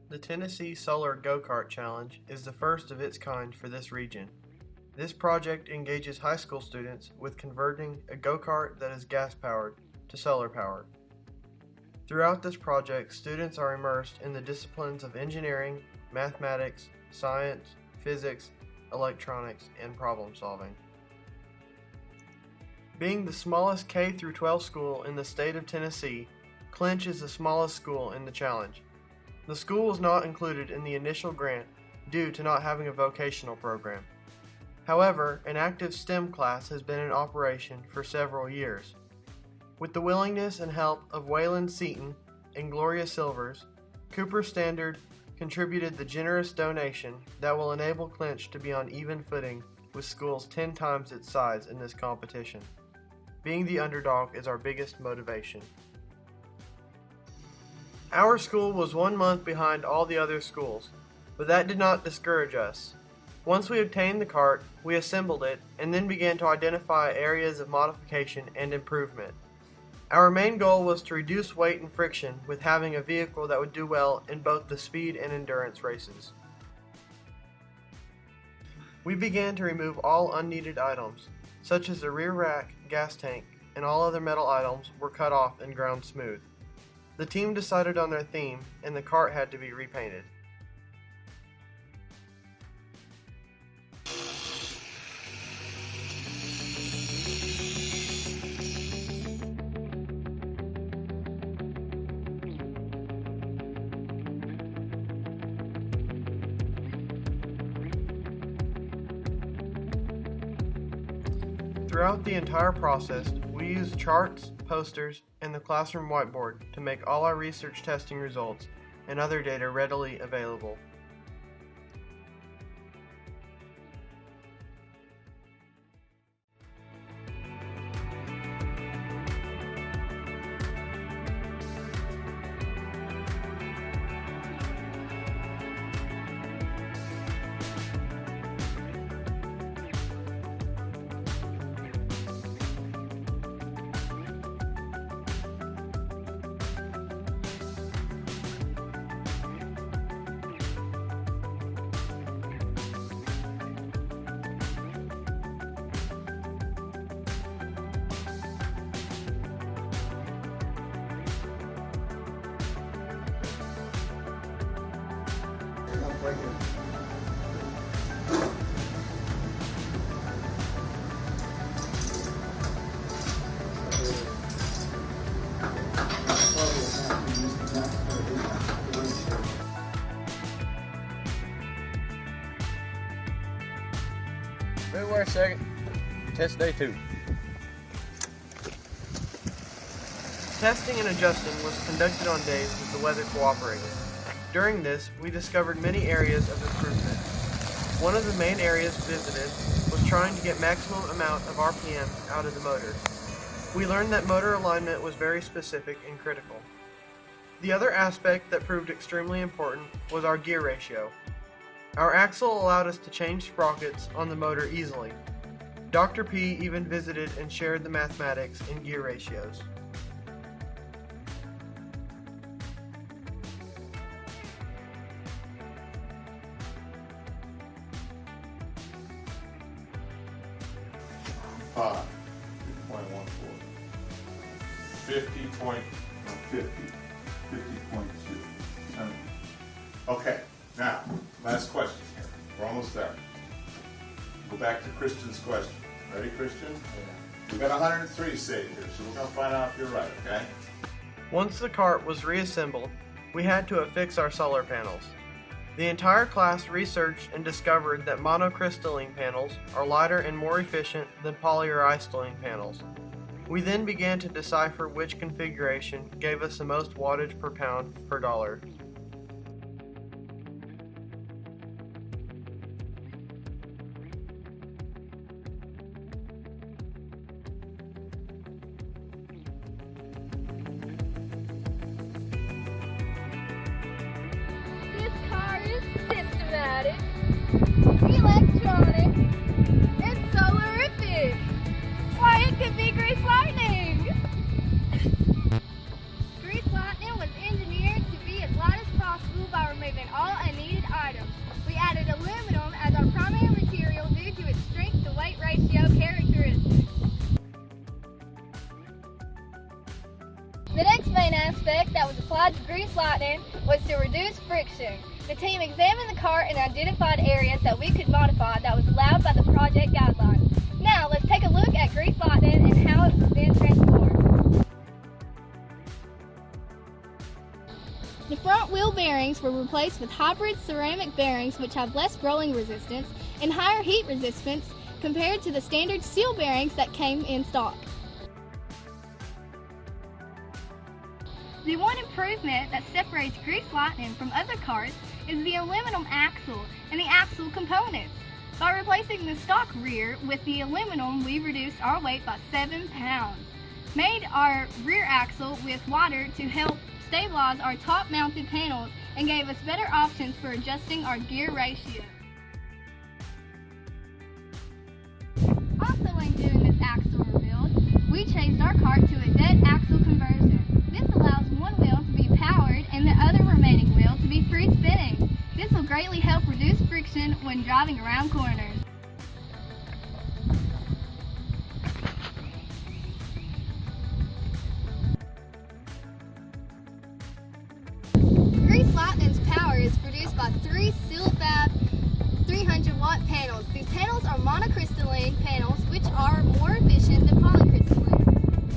The Tennessee Solar Go-Kart Challenge is the first of its kind for this region. This project engages high school students with converting a go-kart that is gas-powered to solar-powered. Throughout this project, students are immersed in the disciplines of engineering, mathematics, science, physics, electronics, and problem solving. Being the smallest K-12 school in the state of Tennessee, Clinch is the smallest school in the challenge. The school was not included in the initial grant due to not having a vocational program. However, an active STEM class has been in operation for several years. With the willingness and help of Waylon Seaton and Gloria Silvers, Cooper Standard contributed the generous donation that will enable Clinch to be on even footing with schools 10 times its size in this competition. Being the underdog is our biggest motivation. Our school was 1 month behind all the other schools, but that did not discourage us. Once we obtained the kart, we assembled it and then began to identify areas of modification and improvement. Our main goal was to reduce weight and friction with having a vehicle that would do well in both the speed and endurance races. We began to remove all unneeded items, such as the rear rack, gas tank, and all other metal items were cut off and ground smooth. The team decided on their theme, and the kart had to be repainted. Throughout the entire process, we used charts, posters, and the classroom whiteboard to make all our research testing results and other data readily available. Wait a second. Test day 2. Testing and adjusting was conducted on days that the weather cooperated. During this, we discovered many areas of improvement. One of the main areas visited was trying to get maximum amount of RPM out of the motors. We learned that motor alignment was very specific and critical. The other aspect that proved extremely important was our gear ratio. Our axle allowed us to change sprockets on the motor easily. Dr. P even visited and shared the mathematics in gear ratios. .14. 50.2. Okay, now, last question here. We're almost there. Go back to Christian's question. Ready, Christian? Yeah. We got 103 saved here, so we're going to find out if you're right, okay? Once the kart was reassembled, we had to affix our solar panels. The entire class researched and discovered that monocrystalline panels are lighter and more efficient than poly or crystalline panels. We then began to decipher which configuration gave us the most wattage per pound per dollar. This car is systematic, electronic, and solarific. Why, it could be grease lightning! Grease lightning was engineered to be as light that was applied to Grease Lightning was to reduce friction. The team examined the cart and identified areas that we could modify that was allowed by the project guidelines. Now let's take a look at Grease Lightning and how it was then transformed. The front wheel bearings were replaced with hybrid ceramic bearings which have less rolling resistance and higher heat resistance compared to the standard steel bearings that came in stock. The one improvement that separates Grease Lightning from other carts is the aluminum axle and the axle components. By replacing the stock rear with the aluminum, we reduced our weight by 7 pounds. Made our rear axle with water to help stabilize our top-mounted panels and gave us better options for adjusting our gear ratio. Also when doing this axle rebuild, we changed our cart to a dead axle conversion. This allows one wheel to be powered and the other remaining wheel to be free spinning. This will greatly help reduce friction when driving around corners. Grease Lightning's power is produced by 3 Silifab 300-watt panels. These panels are monocrystalline panels which are more efficient than polycrystalline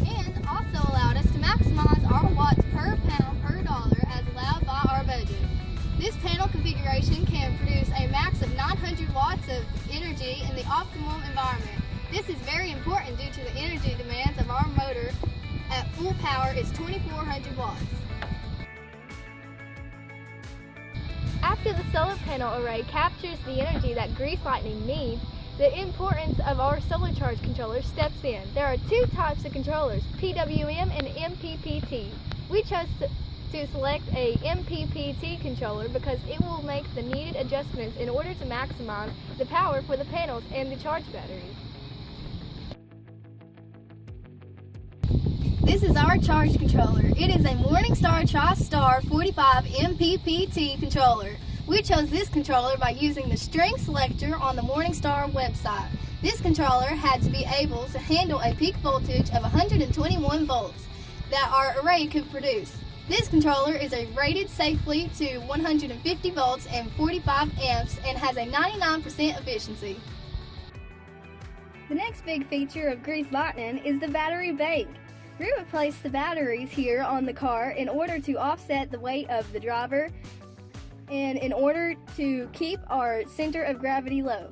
and also allowed us to maximize our watts per pound per dollar as allowed by our budget. This panel configuration can produce a max of 900 watts of energy in the optimum environment. This is very important due to the energy demands of our motor at full power is 2400 watts. After the solar panel array captures the energy that Grease Lightning needs, the importance of our solar charge controller steps in. There are 2 types of controllers, PWM and MPPT. We chose to select a MPPT controller because it will make the needed adjustments in order to maximize the power for the panels and the charge batteries. This is our charge controller. It is a Morningstar TriStar 45 MPPT controller. We chose this controller by using the string selector on the Morningstar website. This controller had to be able to handle a peak voltage of 121 volts that our array could produce. This controller is rated safely to 150 volts and 45 amps and has a 99% efficiency. The next big feature of Grease Lightning is the battery bank. We replaced the batteries here on the car in order to offset the weight of the driver and in order to keep our center of gravity low.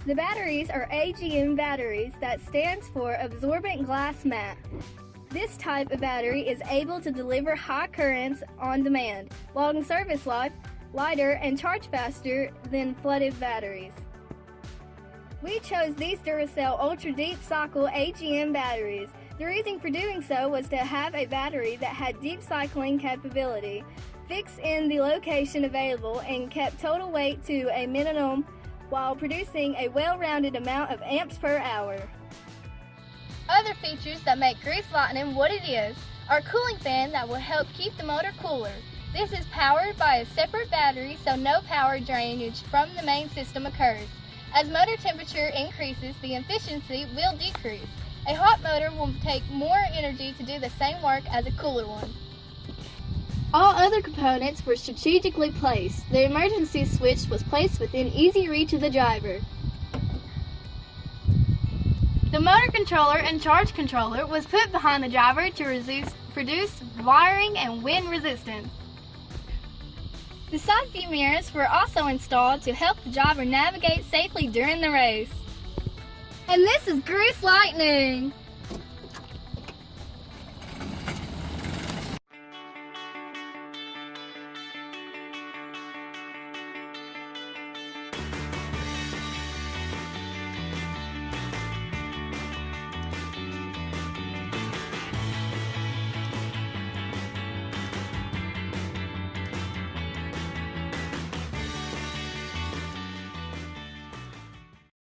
The batteries are AGM batteries that stands for Absorbent Glass Mat. This type of battery is able to deliver high currents on demand, long service life, lighter, and charge faster than flooded batteries. We chose these Duracell Ultra Deep Cycle AGM batteries. The reason for doing so was to have a battery that had deep cycling capability, fixed in the location available, and kept total weight to a minimum while producing a well-rounded amount of amps per hour. Other features that make Grease Lightning what it is are a cooling fan that will help keep the motor cooler. This is powered by a separate battery so no power drainage from the main system occurs. As motor temperature increases, the efficiency will decrease. A hot motor will take more energy to do the same work as a cooler one. All other components were strategically placed. The emergency switch was placed within easy reach of the driver. The motor controller and charge controller was put behind the driver to produce wiring and wind resistance. The side view mirrors were also installed to help the driver navigate safely during the race. And this is Grease Lightning!